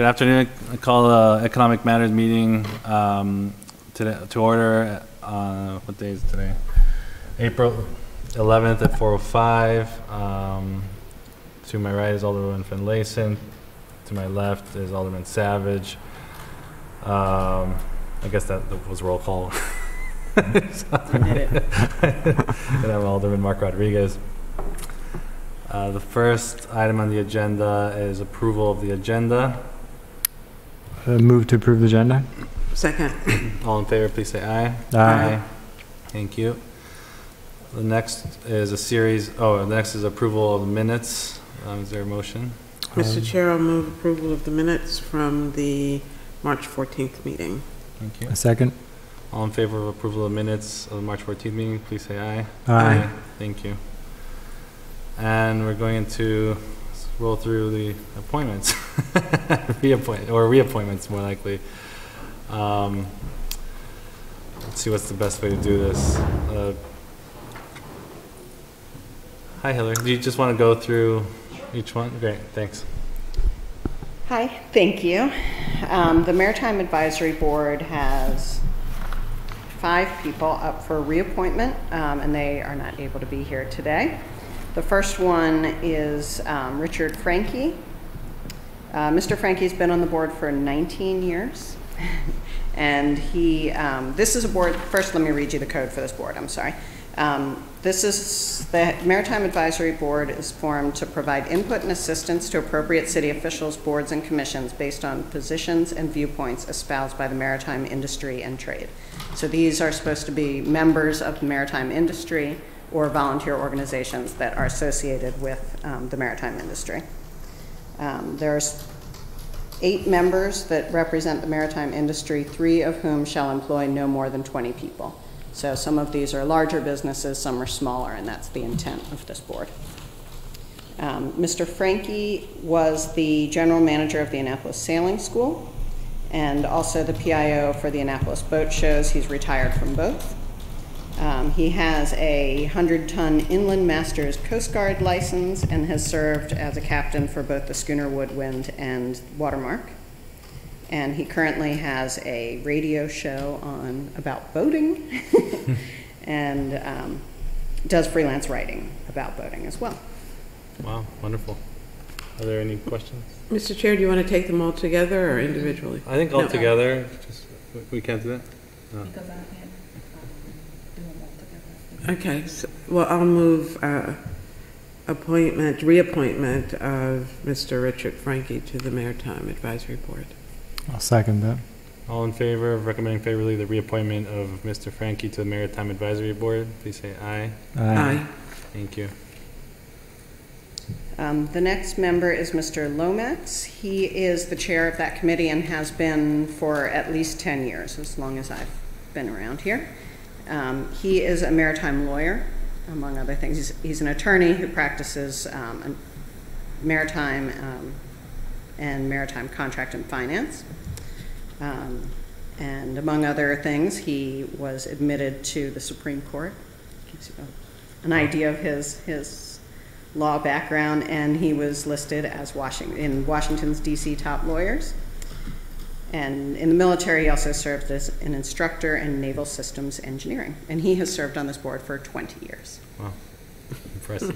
Good afternoon. I call the Economic Matters meeting to order. What day is today? April 11th at 4:05. To my right is Alderman Finlayson. To my left is Alderman Savage. I guess that was roll call. And I'm Alderman Mark Rodriguez. The first item on the agenda is approval of the agenda. Move to approve the agenda. Second. All in favor, please say aye. Aye. Thank you. The next is the next is approval of the minutes. Is there a motion? Mr. Chair, I'll move approval of the minutes from the March 14th meeting. Thank you. A second. All in favor of approval of minutes of the March 14th meeting, please say aye. Aye. Thank you. And we're going to roll through the appointments. Reappointments, more likely. Let's see what's the best way to do this. Hi, Hillary. Do you just want to go through each one? Great, thanks. Hi, thank you. The Maritime Advisory Board has 5 people up for reappointment, and they are not able to be here today. The first one is Richard Franke. Mr. Franke's been on the board for 19 years. And this is a board, first let me read you the code for this board, I'm sorry. The Maritime Advisory Board is formed to provide input and assistance to appropriate city officials, boards, and commissions based on positions and viewpoints espoused by the maritime industry and trade. So these are supposed to be members of the maritime industry or volunteer organizations that are associated with the maritime industry. There's 8 members that represent the maritime industry, 3 of whom shall employ no more than 20 people. So some of these are larger businesses, some are smaller, and that's the intent of this board. Mr. Franke was the general manager of the Annapolis Sailing School and also the PIO for the Annapolis Boat Shows. He's retired from both. He has a 100-ton Inland Masters Coast Guard license and has served as a captain for both the schooner Woodwind and Watermark. And he currently has a radio show about boating and does freelance writing about boating as well. Wow, wonderful. Are there any questions? Mr. Chair, do you want to take them all together or individually? I think all together. We can't do that? No. Because I can't do them all together. Okay, so, well, I'll move reappointment of Mr. Richard Franke to the Maritime Advisory Board. I'll second that. All in favor of recommending favorably the reappointment of Mr. Franke to the Maritime Advisory Board, please say aye. Aye. Thank you. The next member is Mr. Lomax. He is the chair of that committee and has been for at least 10 years, as long as I've been around here. He is a maritime lawyer, among other things. He's an attorney who practices maritime and maritime contract and finance. And among other things, he was admitted to the Supreme Court. Gives you an idea of his law background, and he was listed as in Washington's DC top lawyers. And in the military, he also served as an instructor in naval systems engineering. And he has served on this board for 20 years. Wow, impressive.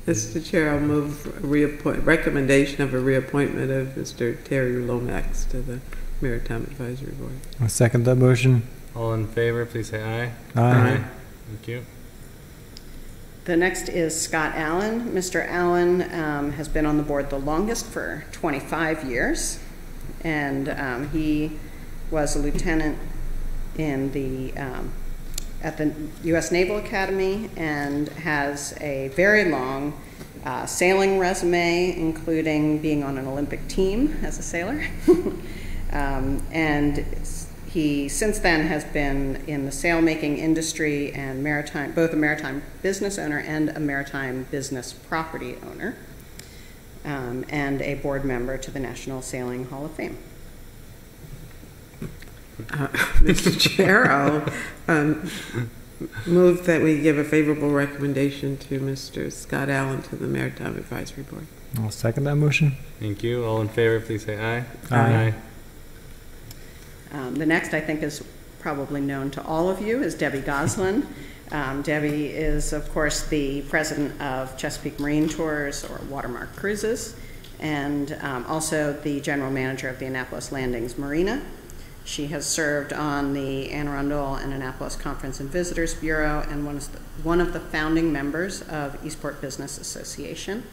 Mr. Chair, I'll move recommendation of a reappointment of Mr. Terry Lomax to the Maritime Advisory Board. I'll second that motion. All in favor, please say aye. Aye. Thank you. The next is Scott Allen. Mr. Allen has been on the board the longest, for 25 years. And he was a lieutenant in at the U.S. Naval Academy and has a very long sailing resume, including being on an Olympic team as a sailor. And he since then has been in the sailmaking industry and both a maritime business owner and a maritime business property owner, and a board member to the National Sailing Hall of Fame. Mr. Chair, I'll move that we give a favorable recommendation to Mr. Scott Allen to the Maritime Advisory Board. I'll second that motion. Thank you. All in favor, please say aye. Aye. The next, I think, is probably known to all of you, is Debbie Goslin. Debbie is, of course, the president of Chesapeake Marine Tours, or Watermark Cruises, and also the general manager of the Annapolis Landings Marina. She has served on the Anne Arundel and Annapolis Conference and Visitors Bureau and one of the founding members of Eastport Business Association.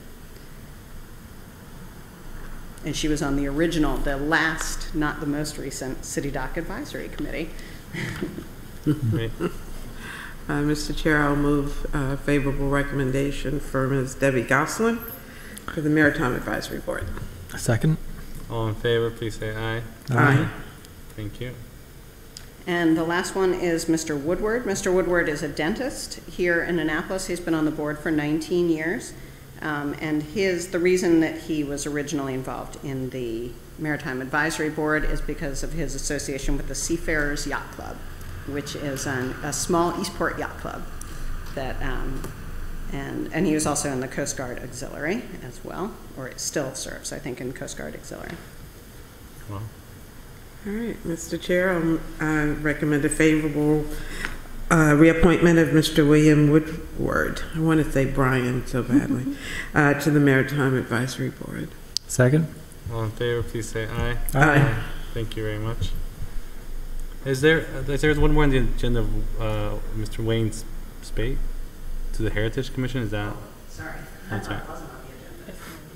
And she was on the original, the last, not the most recent, City Dock Advisory Committee. Great. Mr. Chair, I'll move favorable recommendation for Ms. Debbie Goslin for the Maritime Advisory Board. Second. All in favor, please say aye. Aye. Thank you. And the last one is Mr. Woodward. Mr. Woodward is a dentist here in Annapolis. He's been on the board for 19 years. And the reason that he was originally involved in the Maritime Advisory Board is because of his association with the Seafarers Yacht Club, which is a small Eastport yacht club that, and he was also in the Coast Guard Auxiliary as well, or it still serves, I think, in Coast Guard Auxiliary. Well, All right, Mr. Chair, I recommend a favorable reappointment of Mr. William Woodward. I want to say Brian so badly, to the Maritime Advisory Board. Second. all in favor, please say aye. Aye. Thank you very much. Is there one more on the agenda of Mr. Wayne Spate to the Heritage Commission? Is that? Sorry, That's right.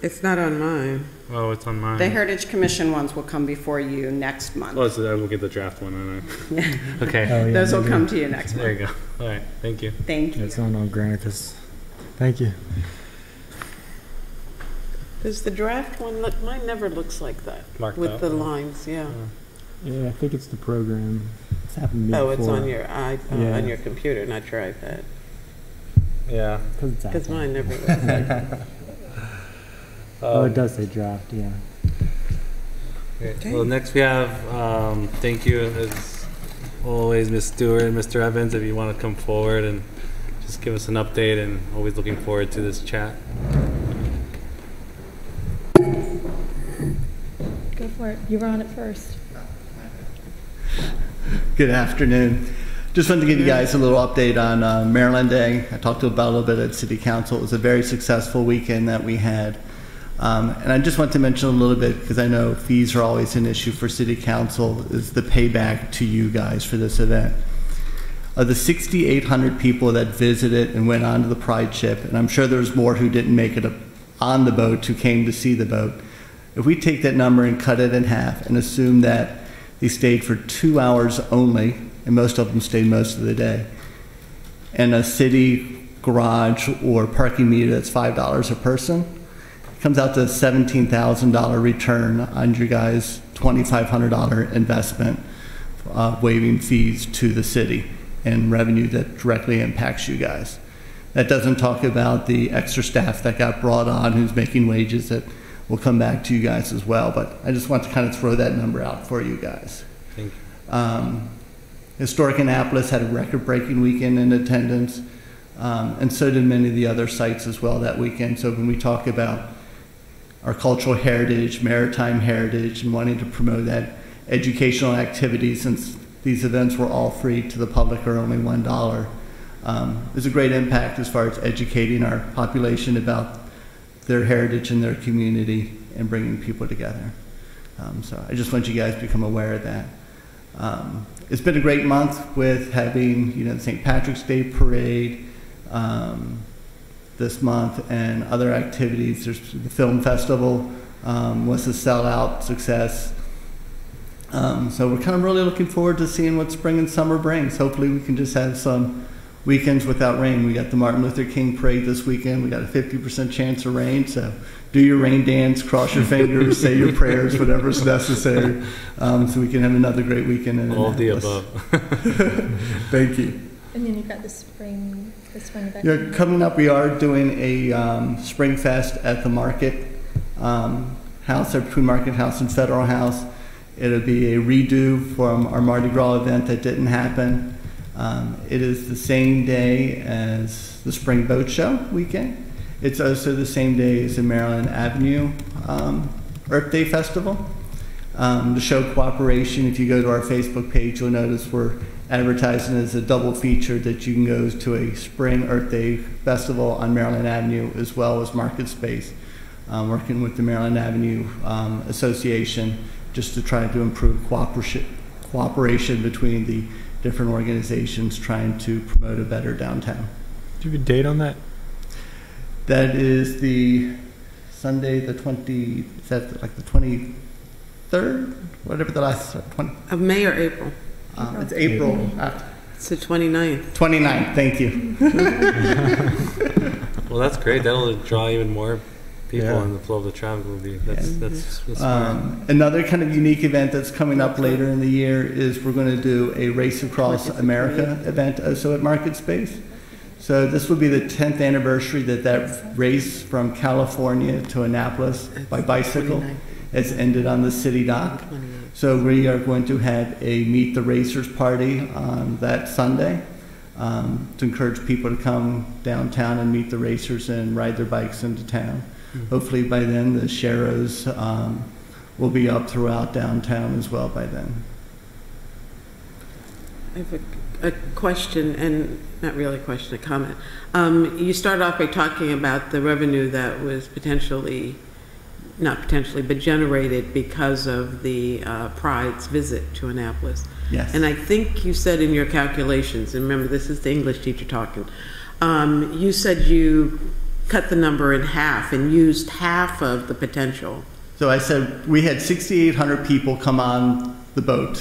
It's not on mine. Oh, it's on mine. the Heritage Commission ones will come before you next month. Oh, so I will get the draft one. Yeah. Okay. Oh, yeah, Those will maybe. come to you next There month. you go. All right. Thank you. Thank you. It's on Granicus. Thank you. Does the draft one look? Mine never looks like that. Marked with up. the lines, yeah. Yeah, I think it's the program. It's happened to me Oh, it's before. on your Yeah. on your computer, not your iPad. Yeah. Because Because mine never looks like that. Oh, it does say draft, yeah. Okay. Well, next we have, thank you as always, Ms. Stewart and Mr. Evans, if you want to come forward and just give us an update, and always looking forward to this chat. Go for it. You were on it first. Good afternoon. Just wanted to give you guys a little update on Maryland Day. I talked about a little bit at City Council. It was a very successful weekend that we had. And I just want to mention a little bit, because I know fees are always an issue for City Council, is the payback to you guys for this event. Of the 6,800 people that visited and went onto the Pride ship, and I'm sure there's more who didn't make it on the boat, who came to see the boat, if we take that number and cut it in half and assume that they stayed for 2 hours only, and most of them stayed most of the day, and a city garage or parking meter that's $5 a person, it comes out to a $17,000 return on your guys' $2,500 investment, waiving fees to the city and revenue that directly impacts you guys. That doesn't talk about the extra staff that got brought on who's making wages that will come back to you guys as well, but I just want to kind of throw that number out for you guys. Thank you. Historic Annapolis had a record-breaking weekend in attendance, and so did many of the other sites as well that weekend. So when we talk about our cultural heritage, maritime heritage, and wanting to promote that educational activity, since these events were all free to the public or only $1, there's a great impact as far as educating our population about their heritage and their community and bringing people together. So I just want you guys to become aware of that. It's been a great month with having, the St. Patrick's Day Parade this month and other activities. There's the film festival was a sellout success. So we're kind of really looking forward to seeing what spring and summer brings. Hopefully we can just have some weekends without rain. We got the Martin Luther King Parade this weekend. We got a 50% chance of rain, so do your rain dance, cross your fingers, say your prayers, whatever's necessary, so we can have another great weekend in All of the Annapolis. above. Thank you. And then you've got the spring event. Yeah, coming up, we are doing a Spring Fest at the Market House, between Market House and Federal House. It'll be a redo from our Mardi Gras event that didn't happen. It is the same day as the Spring Boat Show weekend, It's also the same day as the Maryland Avenue Earth Day Festival. To show cooperation, if you go to our Facebook page, you'll notice we're advertising as a double feature that you can go to a Spring Earth Day Festival on Maryland Avenue as well as Market Space, working with the Maryland Avenue Association just to try to improve cooperation between the different organizations trying to promote a better downtown. Do you have a date on that? That is the Sunday, the 20, is that like the 23rd? Whatever the last, 20. Of May or April? It's April. It's the 29th. 29th, thank you. Well, that's great. That'll draw even more people, Yeah. and the flow of the traffic will be. That's smart. Another kind of unique event that's coming up later in the year is we're going to do a Race Across America event also at Market Space. So this will be the 10th anniversary that race from California to Annapolis by bicycle has ended on the city dock. So we are going to have a Meet the Racers party on that Sunday to encourage people to come downtown and meet the racers and ride their bikes into town. Hopefully by then the Sharrows will be up throughout downtown as well by then. I have a question, and not really a question, a comment. You started off by talking about the revenue that was not potentially, but generated because of the Pride's visit to Annapolis. Yes. And I think you said in your calculations, and remember this is the English teacher talking, you said you cut the number in half and used half of the potential. So I said we had 6,800 people come on the boat.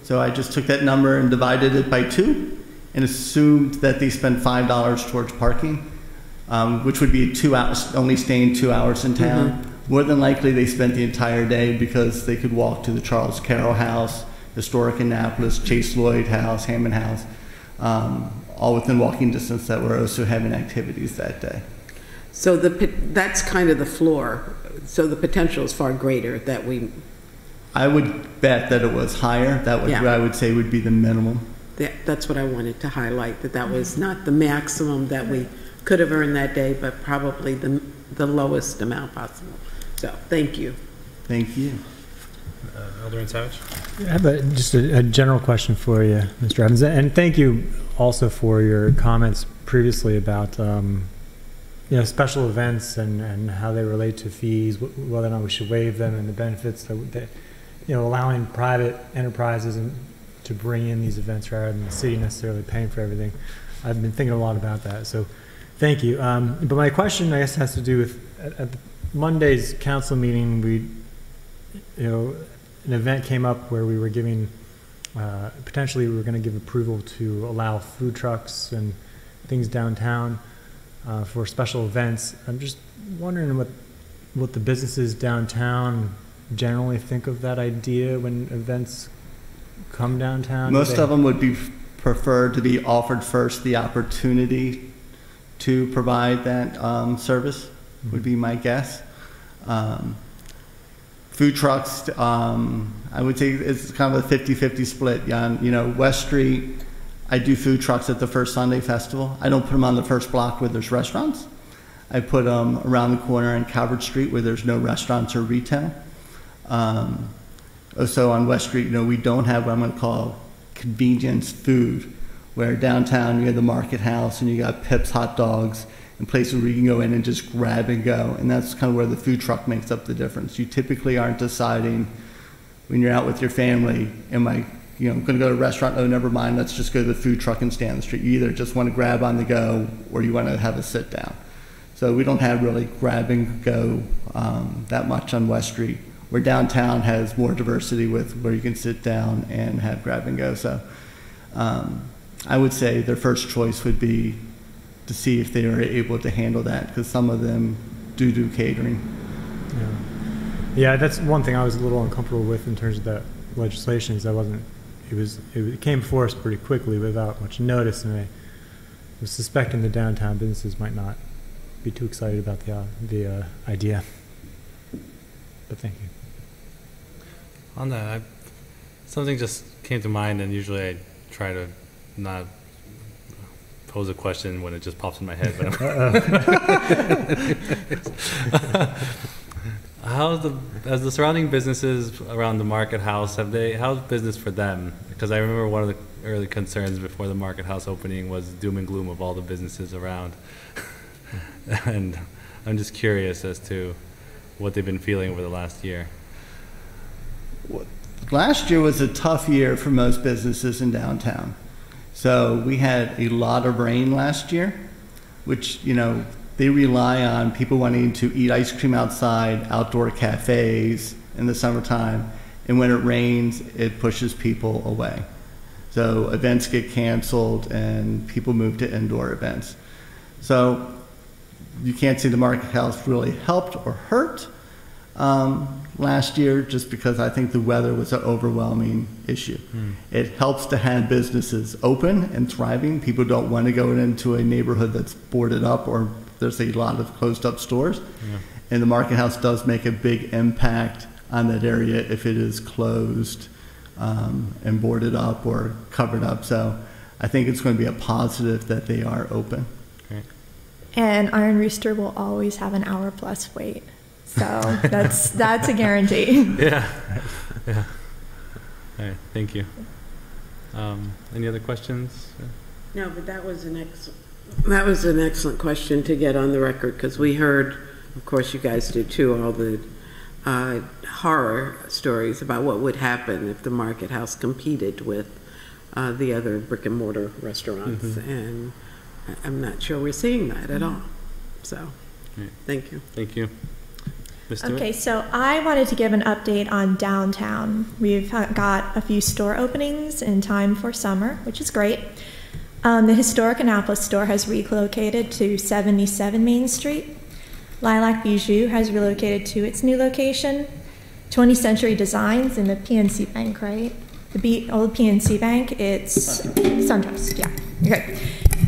So I just took that number and divided it by 2 and assumed that they spent $5 towards parking, which would be 2 hours, only staying 2 hours in town. More than likely they spent the entire day because they could walk to the Charles Carroll House, Historic Annapolis, Chase Lloyd House, Hammond House, all within walking distance that were also having activities that day. So that's kind of the floor. So the potential is far greater that we... I would bet that it was higher. That would, I would say, would be the minimum. That's what I wanted to highlight, that was not the maximum that we could have earned that day, but probably the lowest amount possible. So, thank you. Thank you. Alderman Savage? I have just a general question for you, Mr. Evans, and thank you also for your comments previously about special events and how they relate to fees, whether or not we should waive them, and the benefits that allowing private enterprises to bring in these events rather than the city necessarily paying for everything. I've been thinking a lot about that, so thank you. But my question, I guess, has to do with at Monday's council meeting. An event came up where we were giving potentially we were going to give approval to allow food trucks and things downtown for special events. I'm just wondering what the businesses downtown generally think of that idea when events come downtown. Most of them would be preferred to be offered first the opportunity to provide that service, would be my guess. Food trucks, I would say it's kind of a 50-50 split. West Street, I do food trucks at the first Sunday festival. I don't put them on the first block where there's restaurants. I put them around the corner on Calvert Street where there's no restaurants or retail. Also on West Street, we don't have what I'm going to call convenience food, where downtown you have the Market House and you got Pip's Hot Dogs and places where you can go in and just grab and go. And that's kind of where the food truck makes up the difference. You typically aren't deciding when you're out with your family, am I going to go to a restaurant? Oh, never mind, let's just go to the food truck and stand on the street. You either just want to grab on the go or you want to have a sit down. So we don't have really grab and go that much on West Street, where downtown has more diversity with where you can sit down and have grab and go. So I would say their first choice would be to see if they are able to handle that, because some of them do catering. Yeah, that's one thing I was a little uncomfortable with in terms of that legislation. Is it came before us pretty quickly without much notice, and I was suspecting the downtown businesses might not be too excited about the idea. But thank you. On that, something just came to mind, and usually I try to not pose a question when it just pops in my head. But as the surrounding businesses around the market house, how's business for them? Because I remember one of the early concerns before the market house opening was doom and gloom of all the businesses around. And I'm just curious as to what they've been feeling over the last year. Last year was a tough year for most businesses in downtown. So we had a lot of rain last year, which, they rely on people wanting to eat ice cream outside, outdoor cafes in the summertime. And when it rains, it pushes people away. So events get canceled and people move to indoor events. So you can't see the market house really helped or hurt last year, just because I think the weather was an overwhelming issue. It helps to have businesses open and thriving. People don't want to go into a neighborhood that's boarded up or there's a lot of closed up stores. Yeah. And the market house does make a big impact on that area if it is closed and boarded up or covered up. So I think it's going to be a positive that they are open. Okay. And Iron Rooster will always have an hour plus wait. So that's a guarantee. Yeah. All right. Thank you. Any other questions? No, but that was an excellent question to get on the record, because we heard, of course you guys did too, all the horror stories about what would happen if the market house competed with the other brick and mortar restaurants. And I'm not sure we're seeing that at all. So, thank you. Thank you. Okay, so I wanted to give an update on downtown. We've got a few store openings in time for summer, which is great. The historic Annapolis store has relocated to 77 Main Street. Lilac Bijou has relocated to its new location. 20th Century Designs in the PNC Bank, right? The old PNC Bank, it's SunTrust, yeah. Okay.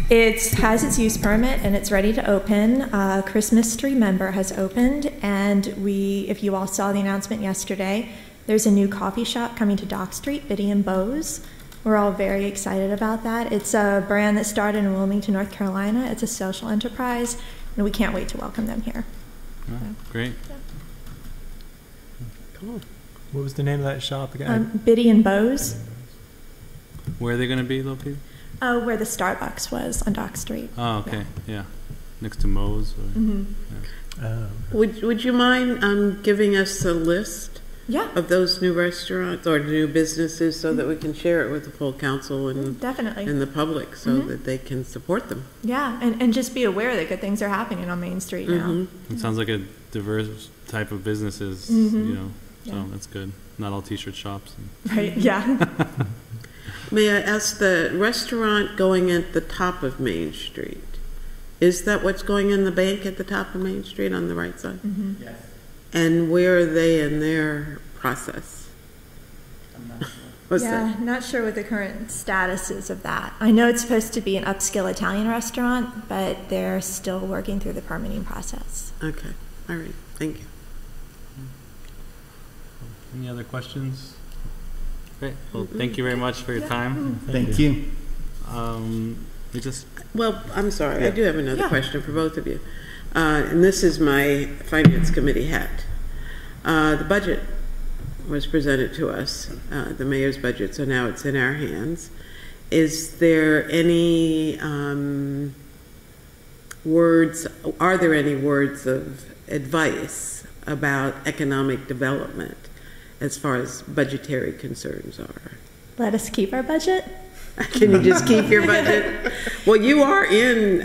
It has its use permit and it's ready to open. Christmas Tree Member has opened, and if you all saw the announcement yesterday, there's a new coffee shop coming to Dock Street, Biddy and Bose. We're all very excited about that. It's a brand that started in Wilmington, North Carolina. It's a social enterprise, and we can't wait to welcome them here. Oh, great. Yeah. Cool. What was the name of that shop again? Biddy and Bose. Where are they going to be located? Where the Starbucks was on Dock Street. Oh, okay. Yeah. Next to Moe's. Would you mind giving us a list of those new restaurants or new businesses so that we can share it with the full council and definitely and the public so that they can support them? Yeah, and just be aware that good things are happening on Main Street now. It sounds like a diverse type of businesses, so that's good. Not all t-shirt shops. Right, yeah. May I ask, the restaurant going at the top of Main Street, is that what's going in the bank at the top of Main Street on the right side? Yes. And where are they in their process? I'm not sure. Not sure what the current status is of that. I know it's supposed to be an upscale Italian restaurant, but they're still working through the permitting process. Okay, all right, thank you. Any other questions? Great. Well, thank you very much for your time. Thank you. Well, I'm sorry, I do have another question for both of you. And this is my Finance Committee hat. The budget was presented to us, the mayor's budget, so now it's in our hands. Is there any are there any words of advice about economic development as far as budgetary concerns are? Let us keep our budget. Can you just keep your budget? Well, you are in...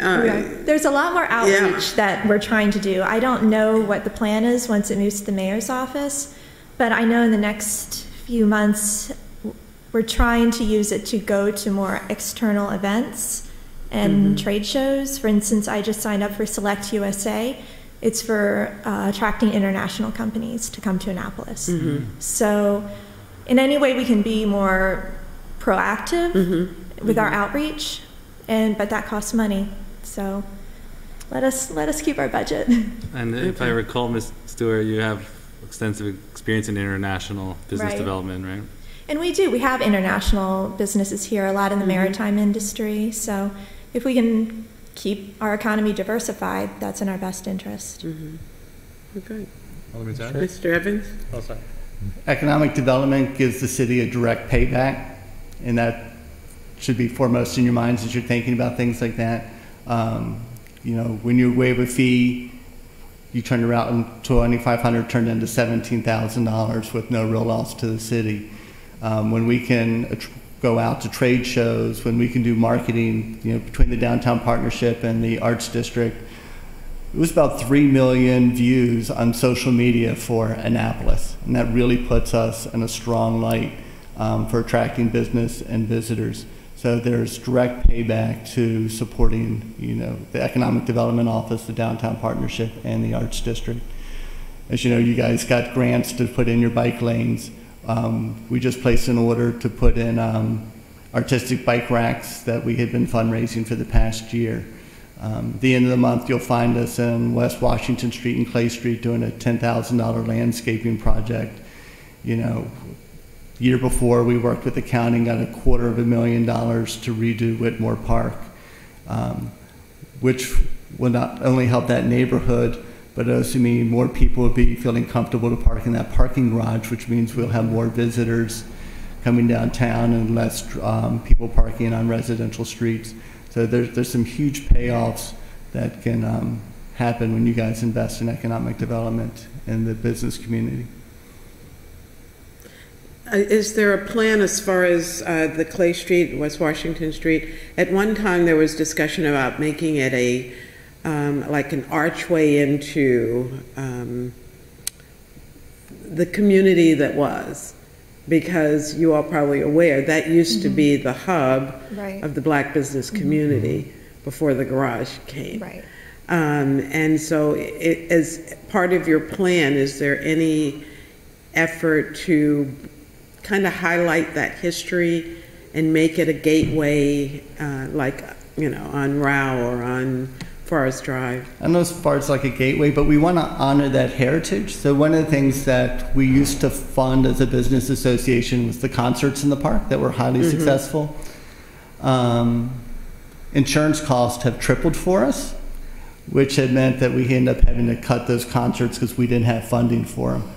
There's a lot more outreach that we're trying to do. I don't know what the plan is once it moves to the mayor's office, but I know in the next few months we're trying to use it to go to more external events and trade shows. For instance, I just signed up for Select USA. It's for attracting international companies to come to Annapolis. So in any way we can be more proactive with our outreach, but that costs money. So let us keep our budget. And if I recall, Ms. Stewart, you have extensive experience in international business development, right? And we do. We have international businesses here, a lot in the maritime industry. So if we can keep our economy diversified, that's in our best interest. Okay. Alderman Zhang? Mr. Evans? Oh, sorry. Economic development gives the city a direct payback, and that should be foremost in your minds as you're thinking about things like that. You know, when you waive a fee, you turn around $2,500 turned into $17,000 with no real loss to the city. When we can go out to trade shows, when we can do marketing, you know, between the Downtown Partnership and the Arts District, it was about 3 million views on social media for Annapolis, and that really puts us in a strong light for attracting business and visitors. So there's direct payback to supporting, you know, the Economic Development Office, the Downtown Partnership, and the Arts District. As you know, you guys got grants to put in your bike lanes. We just placed an order to put in artistic bike racks that we had been fundraising for the past year. The end of the month, you'll find us in West Washington Street and Clay Street doing a $10,000 landscaping project. You know, the year before, we worked with the county and got $250,000 to redo Whitmore Park, which will not only help that neighborhood, but also mean more people will be feeling comfortable to park in that parking garage, which means we'll have more visitors coming downtown and less people parking on residential streets. So there's some huge payoffs that can happen when you guys invest in economic development in the business community. Is there a plan as far as the Clay Street, West Washington Street? At one time, there was discussion about making it a like an archway into the community that was, because you are probably aware that used to be the hub of the black business community before the garage came. Right. And so as part of your plan, is there any effort to kind of highlight that history and make it a gateway, like, you know, on Rao or on Forest Drive? I don't know as far as like a gateway, but we want to honor that heritage. So one of the things that we used to fund as a business association was the concerts in the park that were highly successful. Insurance costs have tripled for us, which had meant that we ended up having to cut those concerts because we didn't have funding for them.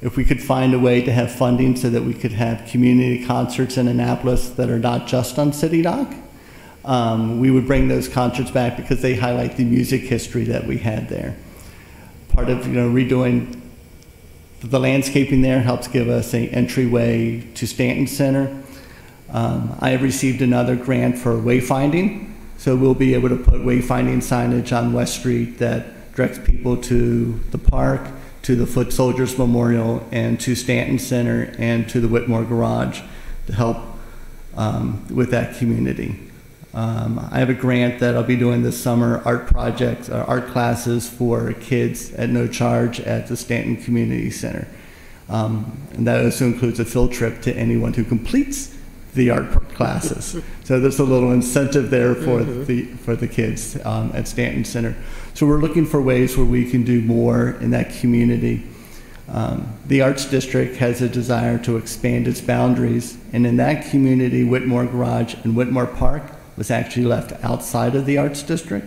If we could find a way to have funding so that we could have community concerts in Annapolis that are not just on City Dock, we would bring those concerts back because they highlight the music history that we had there. Part of, you know, redoing the landscaping there helps give us an entryway to Stanton Center. I have received another grant for wayfinding, so we'll be able to put wayfinding signage on West Street that directs people to the park, to the Foot Soldiers Memorial, and to Stanton Center, and to the Whitmore Garage to help with that community. I have a grant that I'll be doing this summer, art projects, art classes for kids at no charge at the Stanton Community Center. And that also includes a field trip to anyone who completes the art classes. So there's a little incentive there for the kids at Stanton Center. So we're looking for ways where we can do more in that community. The Arts District has a desire to expand its boundaries, and in that community, Whitmore Garage and Whitmore Park was actually left outside of the Arts District,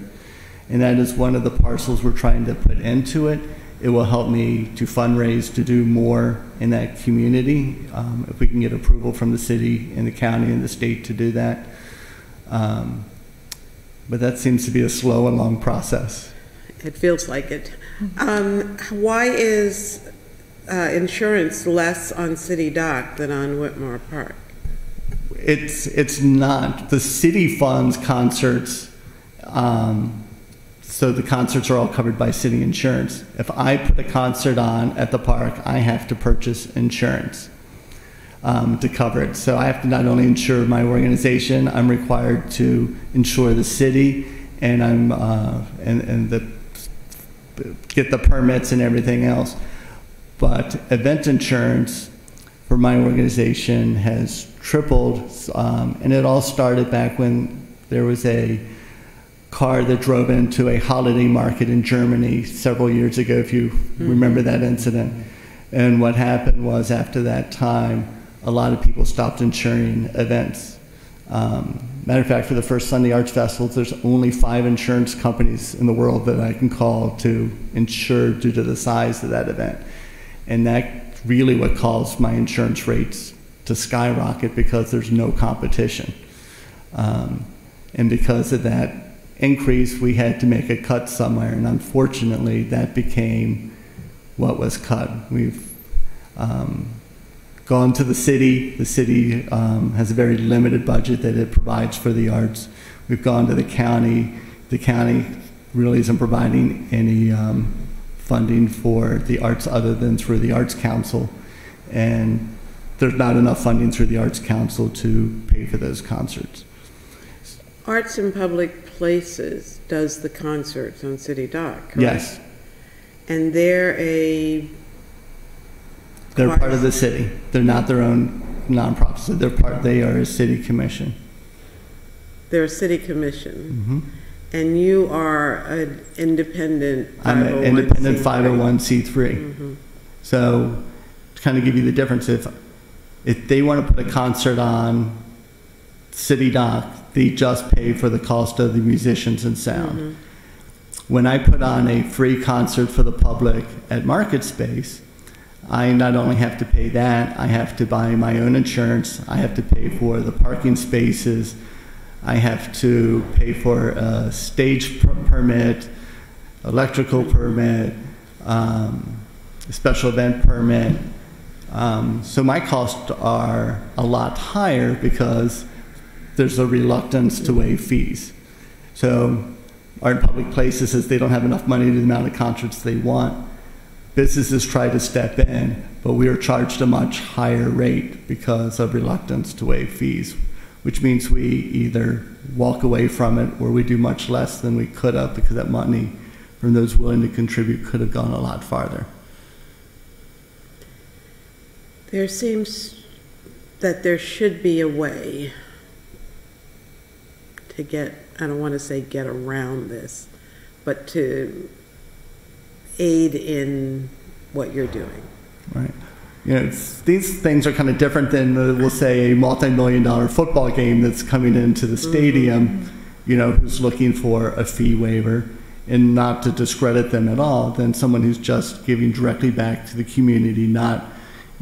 and that is one of the parcels we're trying to put into it. It will help me to fundraise to do more in that community if we can get approval from the city and the county and the state to do that. But that seems to be a slow and long process. It feels like it. Why is insurance less on City Dock than on Whitmore Park? It's not. The city funds concerts, so the concerts are all covered by city insurance. If I put a concert on at the park, I have to purchase insurance to cover it. So I have to not only insure my organization, I'm required to insure the city, and get the permits and everything else. But event insurance for my organization has tripled, and it all started back when there was a car that drove into a holiday market in Germany several years ago, if you remember that incident. And what happened was, after that time, a lot of people stopped insuring events. Matter of fact, for the first Sunday Arts Festival, there's only 5 insurance companies in the world that I can call to insure due to the size of that event. And that's really what caused my insurance rates to skyrocket, because there's no competition. And because of that increase, we had to make a cut somewhere, and unfortunately, that became what was cut. We've gone to the city. The city has a very limited budget that it provides for the arts. We've gone to the county. The county really isn't providing any funding for the arts other than through the Arts Council. And there's not enough funding through the Arts Council to pay for those concerts. Arts in Public Places does the concerts on City Dock, correct? Yes. And they're part of the city. They're not their own nonprofit. So they are a city commission. They're a city commission. Mm-hmm. And you are an independent 501c3. I'm an independent 501c3. Mm-hmm. So to kind of give you the difference, if they want to put a concert on City Dock, they just pay for the cost of the musicians and sound. Mm-hmm. When I put on a free concert for the public at Market Space, I not only have to pay that, I have to buy my own insurance, I have to pay for the parking spaces, I have to pay for a stage permit, electrical permit, a special event permit. So my costs are a lot higher because there's a reluctance to waive fees. So Art in Public Places says they don't have enough money to do the amount of concerts they want. Businesses try to step in, but we are charged a much higher rate because of reluctance to waive fees, which means we either walk away from it or we do much less than we could have, because that money from those willing to contribute could have gone a lot farther. There seems that there should be a way to get, I don't want to say get around this, but to aid in what you're doing. Right. You know, these things are kind of different than, we'll say, a multi-million-dollar football game that's coming into the stadium, mm-hmm. you know, who's looking for a fee waiver, and not to discredit them at all, than someone who's just giving directly back to the community, not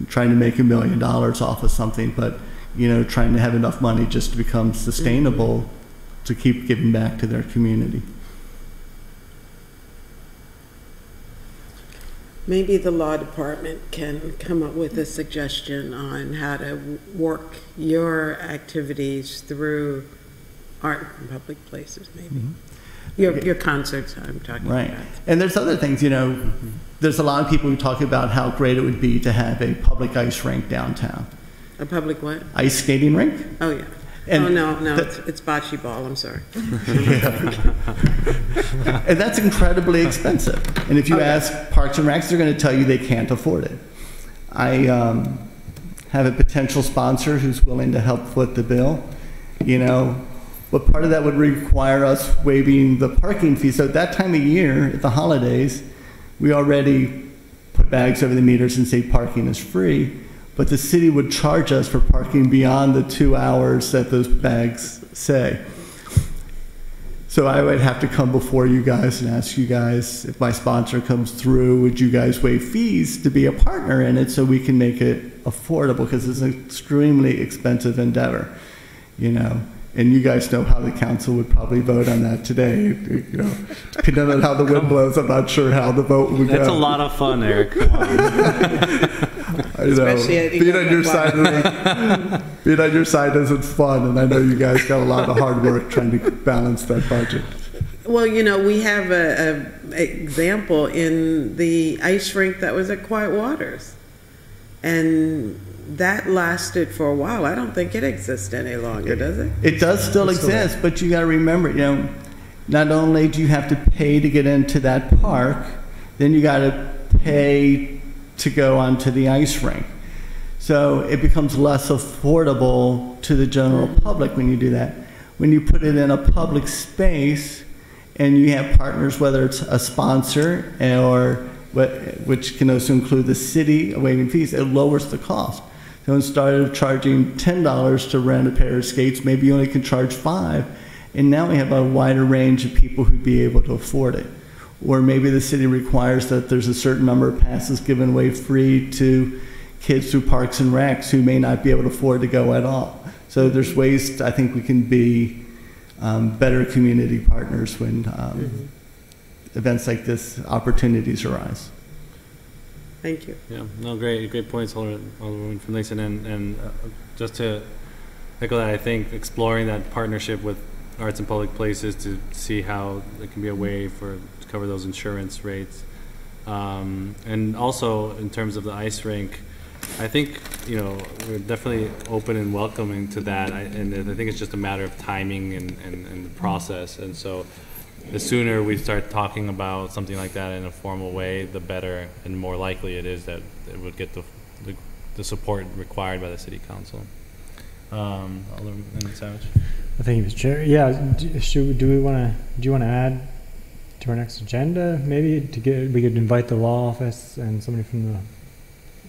trying to make $1 million off of something, but, you know, trying to have enough money just to become sustainable, mm-hmm. to keep giving back to their community. Maybe the law department can come up with a suggestion on how to work your activities through Art in Public Places, maybe. Mm-hmm. Your concerts, I'm talking right. about. And there's other things, you know, mm-hmm. there's a lot of people who talk about how great it would be to have a public ice rink downtown. A public what? Ice skating rink. Oh, yeah. And no, it's bocce ball, I'm sorry. And that's incredibly expensive. And if you ask Parks and Recs, they're going to tell you they can't afford it. I have a potential sponsor who's willing to help foot the bill, you know, but part of that would require us waiving the parking fee. So at that time of year, at the holidays, we already put bags over the meters and say parking is free. But the city would charge us for parking beyond the 2 hours that those bags say. So I would have to come before you guys and ask you guys, if my sponsor comes through, would you guys waive fees to be a partner in it so we can make it affordable? Because it's an extremely expensive endeavor, you know. And you guys know how the council would probably vote on that today. You know, depending on how the wind blows, I'm not sure how the vote would go. That's a lot of fun, Eric. Come on. I know. Being on your side isn't fun, and I know you guys got a lot of hard work trying to balance that budget. Well, you know, we have an example in the ice rink that was at Quiet Waters, and that lasted for a while. I don't think it exists any longer, does it? It does still exist, but you got to remember, you know, not only do you have to pay to get into that park, then you got to pay to go onto the ice rink. So it becomes less affordable to the general public when you do that. When you put it in a public space and you have partners, whether it's a sponsor or which can also include the city waiving fees, it lowers the cost. So instead of charging $10 to rent a pair of skates, maybe you only can charge $5. And now we have a wider range of people who'd be able to afford it. Or maybe the city requires that there's a certain number of passes given away free to kids through Parks and Recs who may not be able to afford to go at all. So there's ways, I think we can be better community partners when events like this, opportunities arise. Thank you. Yeah, no, great points, Alderwoman Finlayson, and just to echo that, I think exploring that partnership with Arts and Public Places to see how it can be a way to cover those insurance rates, and also in terms of the ice rink, I think we're definitely open and welcoming to that, and I think it's just a matter of timing and the process, and so the sooner we start talking about something like that in a formal way, the better and more likely it is that it would get the support required by the City Council. Alderman Savage. Thank you, Mr. Chair. Yeah, do you want to add to our next agenda? Maybe we could invite the law office and somebody from the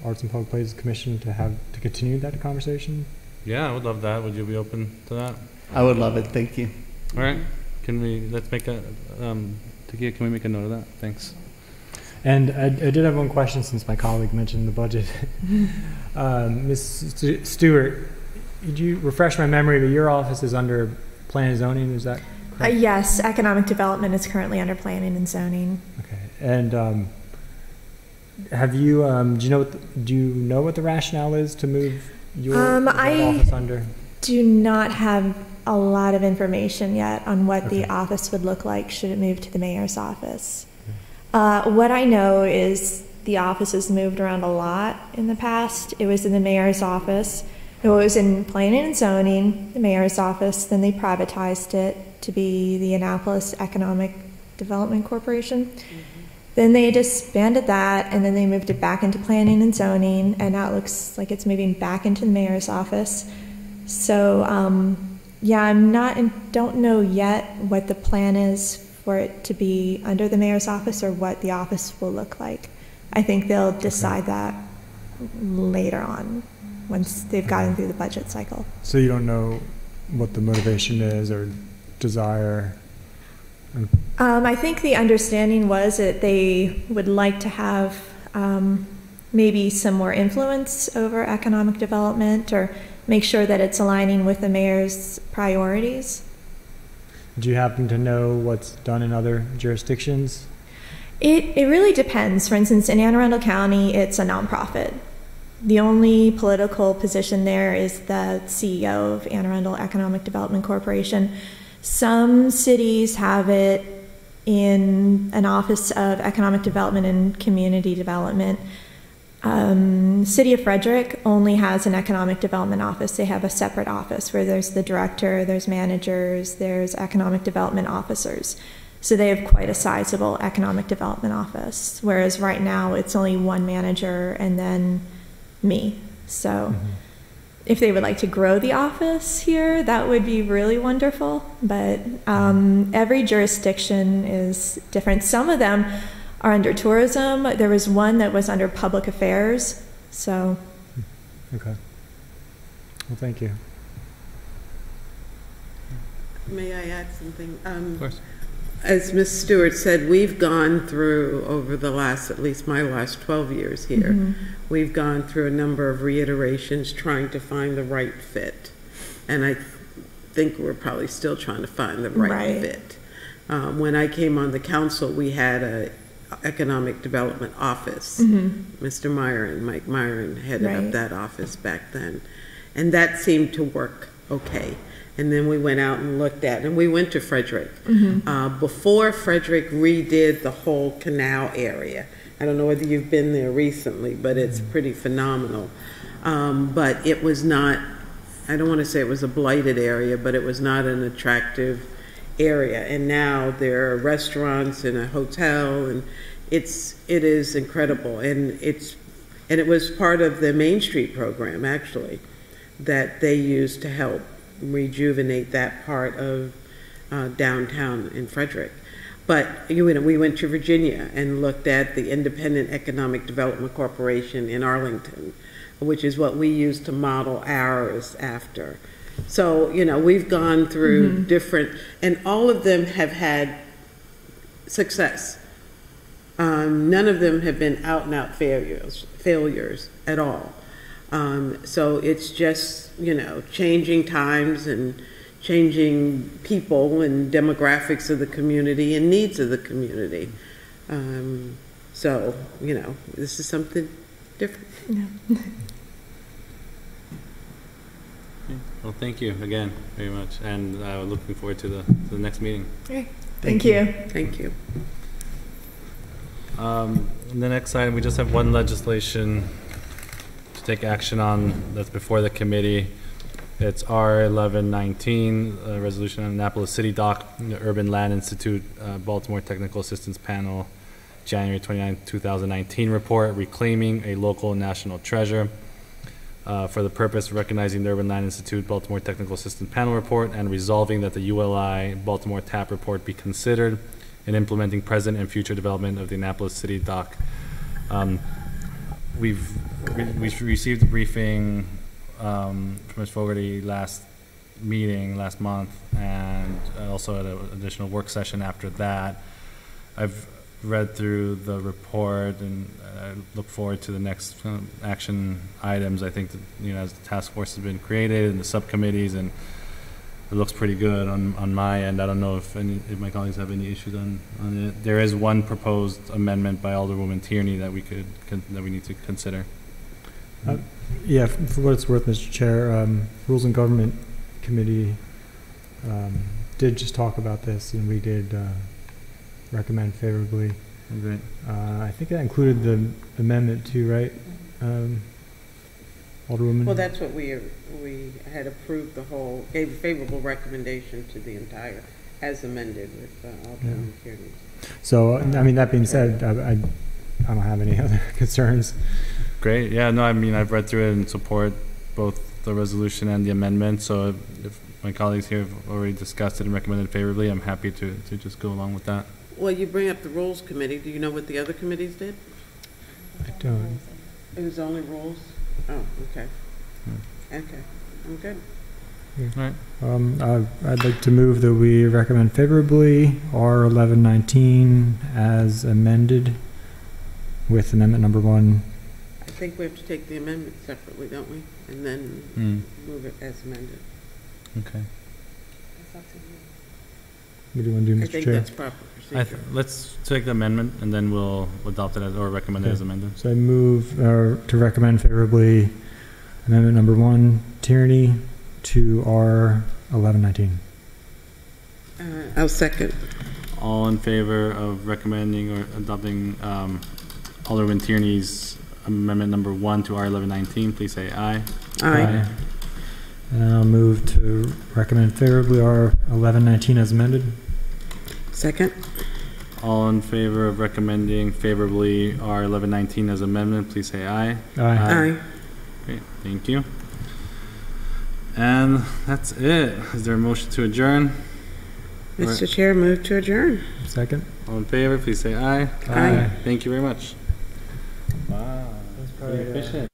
Arts and Public Places Commission to continue that conversation. Yeah, I would love that. Would you be open to that? I would love it. Thank you. All right. Let's make that, Takia, can we make a note of that? Thanks. And I did have one question since my colleague mentioned the budget. Ms. Stewart, could you refresh my memory, but your office is under Plan and Zoning, is that correct? Yes, Economic Development is currently under Planning and Zoning. Okay. And have you, do you know what the rationale is to move your office under? I do not have a lot of information yet on what the office would look like should it move to the mayor's office. What I know is the office has moved around a lot in the past. It was in the mayor's office. It was in Planning and Zoning, the mayor's office. Then they privatized it to be the Annapolis Economic Development Corporation. Then they disbanded that, and then they moved it back into Planning and Zoning, and now it looks like it's moving back into the mayor's office. So, yeah, don't know yet what the plan is for it to be under the mayor's office or what the office will look like. I think they'll decide that later on once they've gotten through the budget cycle. So you don't know what the motivation is or desire? I think the understanding was that they would like to have maybe some more influence over economic development or make sure that it's aligning with the mayor's priorities. Do you happen to know what's done in other jurisdictions? It really depends. For instance, in Anne Arundel County, it's a nonprofit. The only political position there is the CEO of Anne Arundel Economic Development Corporation. Some cities have it in an Office of Economic Development and Community Development. City of Frederick only has an economic development office. They have a separate office where there's the director, there's managers, there's economic development officers. So they have quite a sizable economic development office, whereas right now it's only one manager and then me. So if they would like to grow the office here, that would be really wonderful. But every jurisdiction is different. Some of them are under tourism. There was one that was under public affairs. So. Okay. Well, thank you. May I add something? Of course. As Ms. Stewart said, we've gone through, over the last, at least my last 12 years here, we've gone through a number of reiterations trying to find the right fit. And I think we're probably still trying to find the right fit. When I came on the council, we had a economic development office. Mr. Myron, Mike Myron, headed up that office back then. And that seemed to work okay. And then we went out and looked at, and we went to Frederick. Before Frederick redid the whole canal area. I don't know whether you've been there recently, but it's pretty phenomenal. But it was not, I don't want to say it was a blighted area, but it was not an attractive area. And now there are restaurants and a hotel, and it is incredible. And it was part of the Main Street program, actually, that they used to help rejuvenate that part of downtown in Frederick. But we went to Virginia and looked at the Independent Economic Development Corporation in Arlington. which is what we use to model ours after. So, we've gone through different, and all of them have had success. None of them have been out-and-out failures at all. So it's just, changing times and changing people and demographics of the community and needs of the community. So, this is something different. Yeah. Well, thank you again very much, and looking forward to the next meeting. Okay. Thank you. Thank you. The next item, we just have one legislation to take action on that's before the committee. It's R1119, a resolution on Annapolis City Dock, the Urban Land Institute, Baltimore Technical Assistance Panel, January 29, 2019 report, reclaiming a local national treasure. For the purpose of recognizing the Urban Land Institute Baltimore Technical Assistance Panel report and resolving that the ULI Baltimore TAP report be considered in implementing present and future development of the Annapolis City Dock. We've received a briefing from Ms. Fogarty last month, and also at an additional work session after that. I've read through the report, and I look forward to the next action items. I think that, as the task force has been created and the subcommittees, and it looks pretty good on my end. I don't know if my colleagues have any issues on it. There is one proposed amendment by Alderwoman Tierney that we need to consider. Yeah, for what it's worth, Mr. Chair, Rules and Government Committee did just talk about this, and we did recommend favorably. Great. I think that included the amendment too, right, Alderwoman? Well, that's what we had approved, gave a favorable recommendation to the entire, as amended with Alderwoman Tierney. So, that being said, I don't have any other concerns. Great. Yeah, no, I've read through it and support both the resolution and the amendment. So if my colleagues here have already discussed it and recommended favorably, I'm happy to just go along with that. Well, you bring up the Rules Committee. Do you know what the other committees did? I don't. It was only Rules? Oh, okay. Okay, I'm good. All right. I'd like to move that we recommend favorably R1119 as amended with amendment number 1. I think we have to take the amendment separately, don't we? And then move it as amended. Okay. What do you want to do, Mr. I think Chair? that's proper procedure. Let's take the amendment and then we'll adopt it or recommend it as amended. So I move to recommend favorably amendment number 1, Tierney, to R1119. I'll second. All in favor of recommending or adopting Alderman Tierney's amendment number 1 to R1119, please say aye. Aye. And I'll move to recommend favorably R1119 as amended. Second. All in favor of recommending favorably R1119 as amendment, please say aye. Aye. Great, thank you. And that's it. Is there a motion to adjourn? Mr. Chair, move to adjourn. Second. All in favor, please say aye. Aye. Thank you very much. Wow, that's pretty efficient.